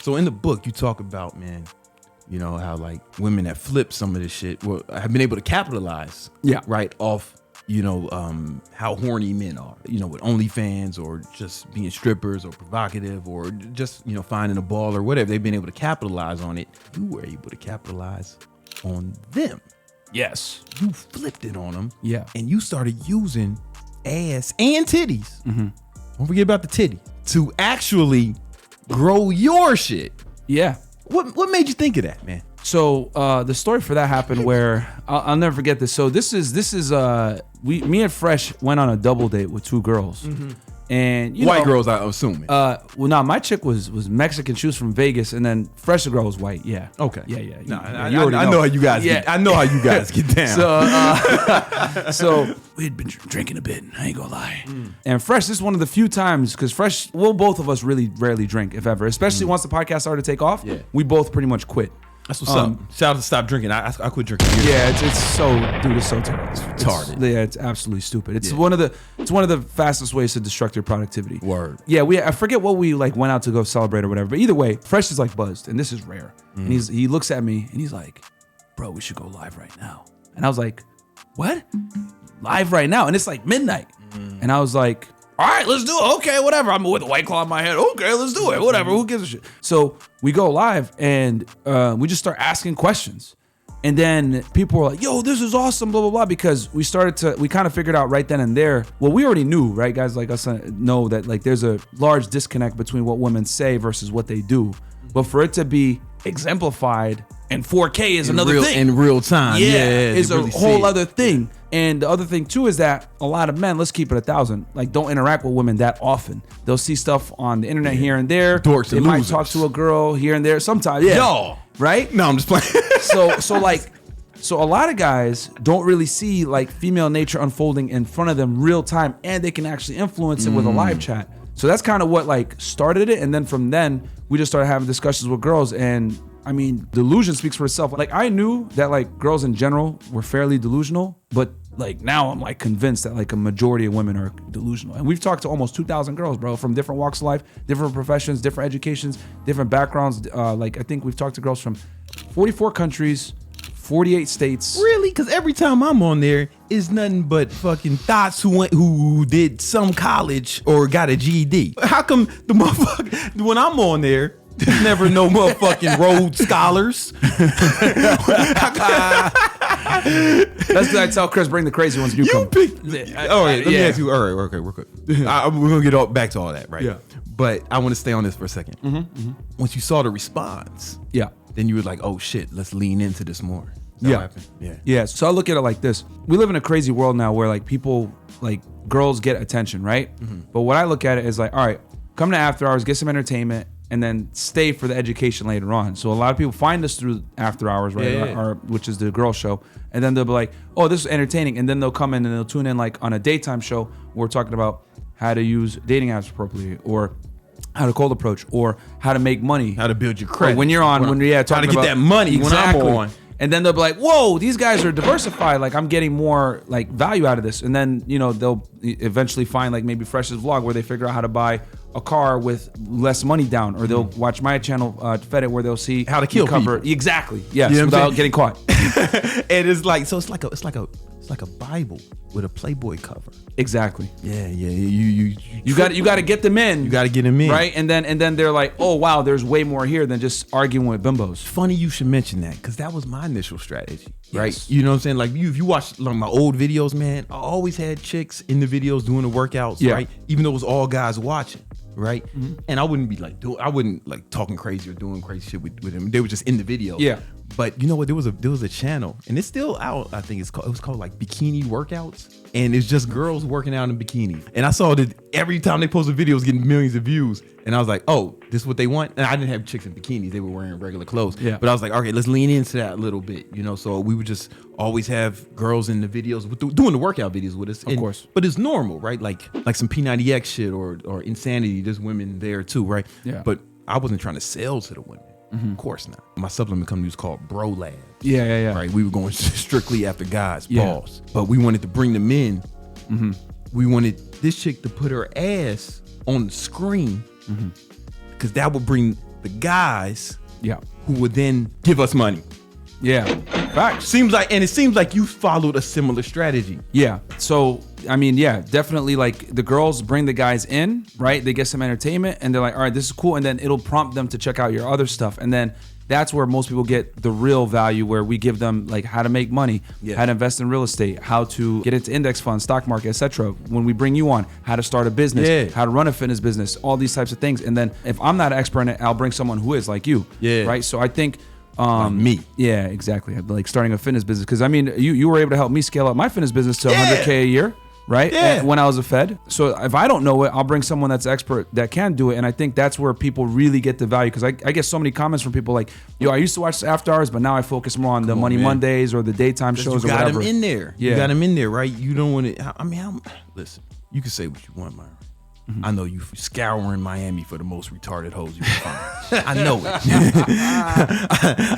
So in the book, you talk about, man, you know, how like women that flip some of this shit have been able to capitalize, right, off, you know, how horny men are, you know, with OnlyFans or just being strippers or provocative or just, you know, finding a ball or whatever. They've been able to capitalize on it. You were able to capitalize on them. Yes. You flipped it on them. Yeah. And you started using ass and titties. Don't forget about the titty to actually grow your shit. Yeah. What made you think of that, man? So the story for that happened where I'll never forget this. So this is me and Fresh went on a double date with two girls. And you white know, girls, I'm assuming. Well, no, my chick was Mexican. She was from Vegas, and then Fresh girl was white. Yeah. Okay. Yeah. No, I know how you guys. Get, I know how you guys get down. So we had been drinking a bit. I ain't gonna lie. And Fresh, this is one of the few times because Fresh, well, both of us really rarely drink, if ever. Especially once the podcast started to take off. Yeah. We both pretty much quit. That's what's up. Shout out to Stop Drinking. I quit drinking. Yeah, it's so, dude, it's so terrible. It's retarded. Yeah, it's absolutely stupid. It's one of the fastest ways to destruct your productivity. Word. Yeah, I forget what we like went out to go celebrate or whatever, but either way, Fresh is like buzzed, and this is rare. And he looks at me and he's like, "Bro, we should go live right now." And I was like, "What? Live right now?" And it's like midnight. And I was like, "All right, let's do it. Okay, whatever." I'm with a White Claw in my head. Okay, let's do it. Whatever. Who gives a shit? So we go live and we just start asking questions. And then people were like, "Yo, this is awesome, blah, blah, blah." Because we kind of figured out right then and there, well, we already knew, right? Guys like us know that like there's a large disconnect between what women say versus what they do. But for it to be exemplified and 4K is another thing. In real time. Yeah, it's a whole other thing. And the other thing too is that a lot of men, let's keep it 1,000, like don't interact with women that often. They'll see stuff on the internet here and there. Dorks they and might losers. talk to a girl here and there sometimes. Yeah. Yo. Right? No, I'm just playing. So a lot of guys don't really see like female nature unfolding in front of them real time, and they can actually influence it with a live chat. So that's kind of what like started it. And then from then we just started having discussions with girls. And I mean, delusion speaks for itself. Like I knew that like girls in general were fairly delusional, but like now I'm like convinced that like a majority of women are delusional. And we've talked to almost 2,000 girls, bro, from different walks of life, different professions, different educations, different backgrounds. Like I think we've talked to girls from 44 countries, 48 states. Really? Because every time I'm on there, it's nothing but fucking thoughts who did some college or got a GED. How come the motherfucker, when I'm on there, there's never no motherfucking Rhodes scholars? That's what I tell Chris, bring the crazy ones. You come. All right, let me ask you. All right, okay, we're good. We're going to get back to all that, right? Yeah. But I want to stay on this for a second. Once you saw the response, then you were like, oh shit, let's lean into this more. Yeah. So I look at it like this. We live in a crazy world now where like people, like girls get attention, right? But what I look at it is like, all right, come to after hours, get some entertainment, and then stay for the education later on. So a lot of people find us through after hours, right? Which is the girl show. And then they'll be like, oh, this is entertaining. And then they'll come in and they'll tune in like on a daytime show where we're talking about how to use dating apps appropriately, or how to cold approach, or how to make money, how to build your credit. When you're on, talking how to get that money exactly. when I'm on. And then they'll be like, whoa, these guys are diversified. Like I'm getting more like value out of this. And then, you know, they'll eventually find like maybe Fresh's vlog where they figure out how to buy a car with less money down, or they'll watch my channel, Fed It, where they'll see how to kill people. Exactly. Yes. You know without getting caught. And it's like, so it's like a Bible with a Playboy cover. Exactly. Yeah. You got to get them in. You got to get them in, right? And then they're like, oh wow, there's way more here than just arguing with bimbos. Funny you should mention that, because that was my initial strategy, right? Yes. You know what I'm saying? Like if you watch like my old videos, man, I always had chicks in the videos doing the workouts, right? Even though it was all guys watching. Right, and I wouldn't be like talking crazy or doing crazy shit with them. They were just in the video. Yeah, but you know what? There was a channel, and it's still out. I think it was called like Bikini Workouts, and it's just girls working out in bikinis. And I saw that every time they posted videos, getting millions of views. And I was like, oh, this is what they want. And I didn't have chicks in bikinis; they were wearing regular clothes. Yeah, but I was like, okay, let's lean into that a little bit, you know. So we would just always have girls in the videos doing the workout videos with us, of course. But it's normal, right? Like some P90X shit or Insanity. There's women there too, right? Yeah. But I wasn't trying to sell to the women. Of course not. My supplement company was called Bro Lab. Yeah. Right. We were going strictly after guys, balls. But we wanted to bring them in. We wanted this chick to put her ass on the screen, because that would bring the guys Yeah. who would then give us money. Yeah. Facts. It seems like you followed a similar strategy. Yeah. So, I mean, yeah, definitely like the girls bring the guys in, right? They get some entertainment and they're like, all right, this is cool. And then it'll prompt them to check out your other stuff. And then that's where most people get the real value, where we give them like how to make money, how to invest in real estate, how to get into index funds, stock market, etc. When we bring you on, how to start a business, how to run a fitness business, all these types of things. And then if I'm not an expert in it, I'll bring someone who is, like you. Yeah. Right. So I think like me. Yeah, exactly. Like starting a fitness business. Because I mean, you were able to help me scale up my fitness business to $100K a year. Right? Yeah. When I was a Fed. So if I don't know it, I'll bring someone that's expert that can do it. And I think that's where people really get the value. Because I get so many comments from people like, yo, I used to watch After Hours, but now I focus more on the Money Mondays or the daytime shows or whatever. You got them in there. Yeah. You got them in there, right? You don't want to, listen, you can say what you want, Myron. Mm-hmm. I know you scouring Miami for the most retarded hoes you can find. I know it.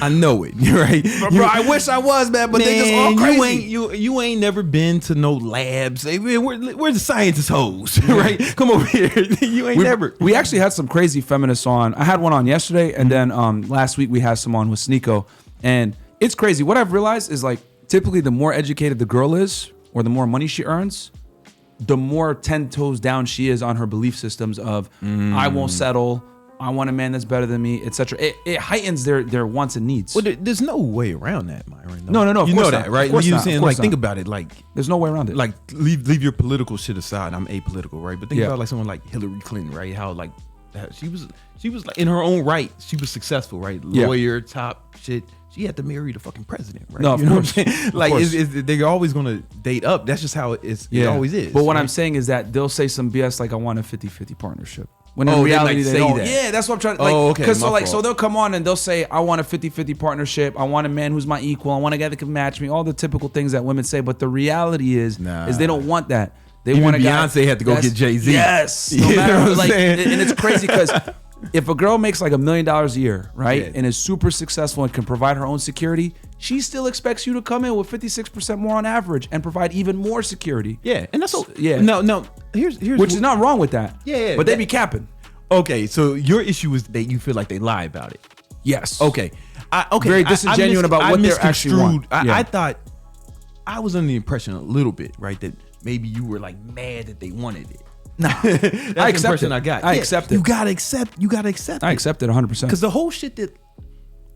I know it. Right, bro. I wish I was, man, but they just all crazy. You ain't never been to no labs. Hey, man, we're the scientist hoes, right? Come over here. You ain't never. We actually had some crazy feminists on. I had one on yesterday, and then last week we had some on with Sneeko, and it's crazy. What I've realized is like typically the more educated the girl is, or the more money she earns, the more 10 toes down she is on her belief systems of I won't settle, I want a man that's better than me, etc. It heightens their wants and needs. Well, there's no way around that, Myron. No. You know that, right? What you're saying, like, think about it. Like, there's no way around it. Like, leave your political shit aside. I'm apolitical, right? But think about like someone like Hillary Clinton, right? How like she was like in her own right. She was successful, right? Lawyer, top shit. She had to marry the fucking president, right? No, of course. What I'm saying? Like, they're always going to date up. That's just how it is. It always is. But what I'm saying is that they'll say some BS like, I want a 50-50 partnership. When in reality, they don't. That. Yeah, that's what I'm trying to like. Oh, okay. So they'll come on and they'll say, I want a 50-50 partnership. I want a man who's my equal. I want a guy that can match me. All the typical things that women say. But the reality is they don't want that. They want a guy. Beyonce had to go get Jay-Z. Yes. No matter, like, and it's crazy because if a girl makes like $1 million a year, right, and is super successful and can provide her own security, she still expects you to come in with 56% more on average and provide even more security. Yeah, and that's No. Here's which is not wrong with that. Yeah, but they be capping. Okay, so your issue is that you feel like they lie about it. Yes. Okay. Very disingenuous about what they're actually want. I thought I was under the impression a little bit, right, that maybe you were like mad that they wanted it. No, I accept it. I got. I accept it. You gotta accept. I accept it 100%. Because the whole shit that,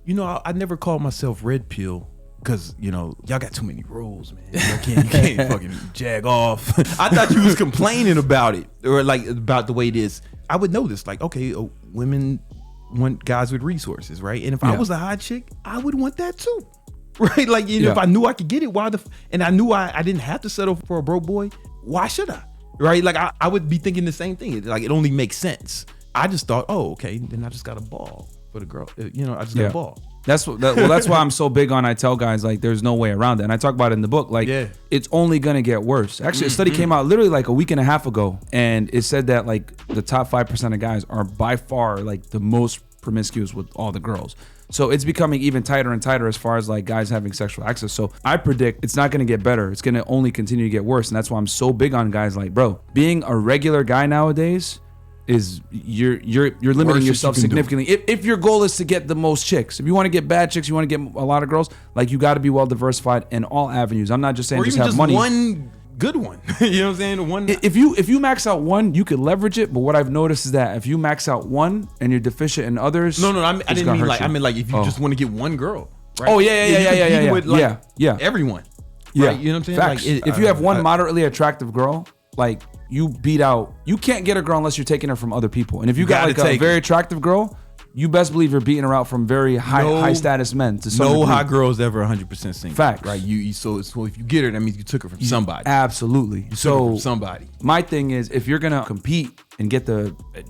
I never called myself red pill because y'all got too many rules, man. You can't fucking jag off. I thought you was complaining about it or like about the way it is. I would know this. Like, okay, women want guys with resources, right? And if I was a hot chick, I would want that too. Right? Like, if I knew I could get it, and I knew I didn't have to settle for a broke boy, why should I? Right? Like, I would be thinking the same thing. Like, it only makes sense. I just thought, okay, then I just got a ball for the girl. I just got a ball. That's why I'm so big on, I tell guys, like, there's no way around it. And I talk about it in the book. Like, it's only going to get worse. Actually, a study came out literally like a week and a half ago. And it said that, like, the top 5% of guys are by far, like, the most promiscuous with all the girls. So it's becoming even tighter and tighter as far as like guys having sexual access. So I predict it's not going to get better. It's going to only continue to get worse. And that's why I'm so big on guys like, bro, being a regular guy nowadays is you're limiting yourself significantly. If your goal is to get the most chicks, if you want to get bad chicks, you want to get a lot of girls, like you got to be well diversified in all avenues. I'm not just saying just have money. One good one. You know what I'm saying? If you max out one, you could leverage it. But what I've noticed is that if you max out one and you're deficient in others, I didn't mean like, I mean like if you just want to get one girl, right? Oh yeah. With like everyone. Yeah, right? You know what I'm saying? Facts. Like, if you have one moderately attractive girl, like you can't get a girl unless you're taking her from other people. And if you got like a very attractive girl, you best believe you're beating her out from very high status men. To some degree. Hot girl's ever 100% single. Fact, right? So if you get her, that means you took her from somebody. Absolutely. You took her from somebody. My thing is, if you're gonna compete and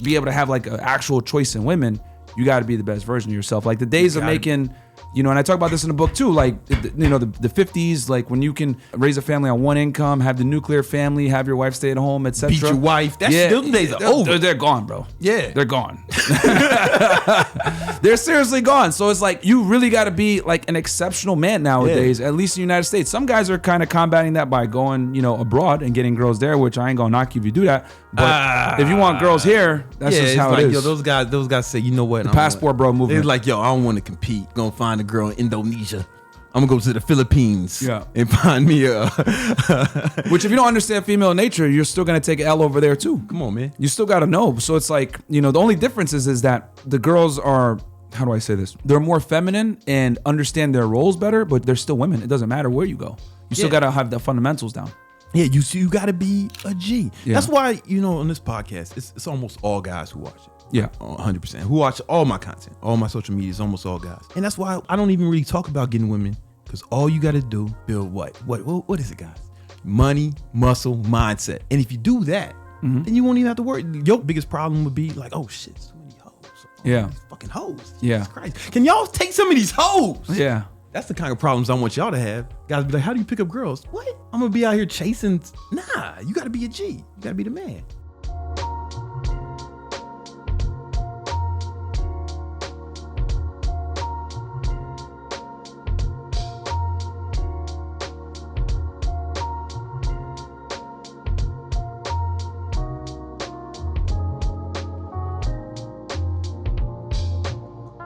be able to have like an actual choice in women, you got to be the best version of yourself. Like the days of making You know, and I talk about this in the book too. Like, you know, the 50s, like when you can raise a family on one income, have the nuclear family, have your wife stay at home, etc. Beat your wife. Those days are over. They're gone, bro. Yeah. They're gone. They're seriously gone. So it's like, you really got to be like an exceptional man nowadays, at least in the United States. Some guys are kind of combating that by going, you know, abroad and getting girls there, which I ain't gonna knock you if you do that. But if you want girls here, that's just how it is. Yo, those guys say, you know what? The passport bro movement. It's like, yo, I don't want to compete. Gonna find a girl in Indonesia. I'm gonna go to the Philippines and find me a. Which, if you don't understand female nature, you're still gonna take L over there too. Come on, man. You still gotta know. So it's like, you know, the only difference is that the girls are, how do I say this? They're more feminine and understand their roles better, but they're still women. It doesn't matter where you go. You still gotta have the fundamentals down. Yeah, you gotta be a G. Yeah. That's why, you know, on this podcast, it's almost all guys who watch it. Yeah, 100%. Who watch all my content, all my social media, is almost all guys. And that's why I don't even really talk about getting women, because all you got to do, build what is it, guys? Money, muscle, mindset. And if you do that, then you won't even have to worry. Your biggest problem would be like, oh shit, so many hoes. These fucking hoes. Jesus Christ. Can y'all take some of these hoes? Yeah. That's the kind of problems I want y'all to have. Guys be like, how do you pick up girls? What? I'm gonna be out here chasing. Nah, you gotta be a G. You gotta be the man.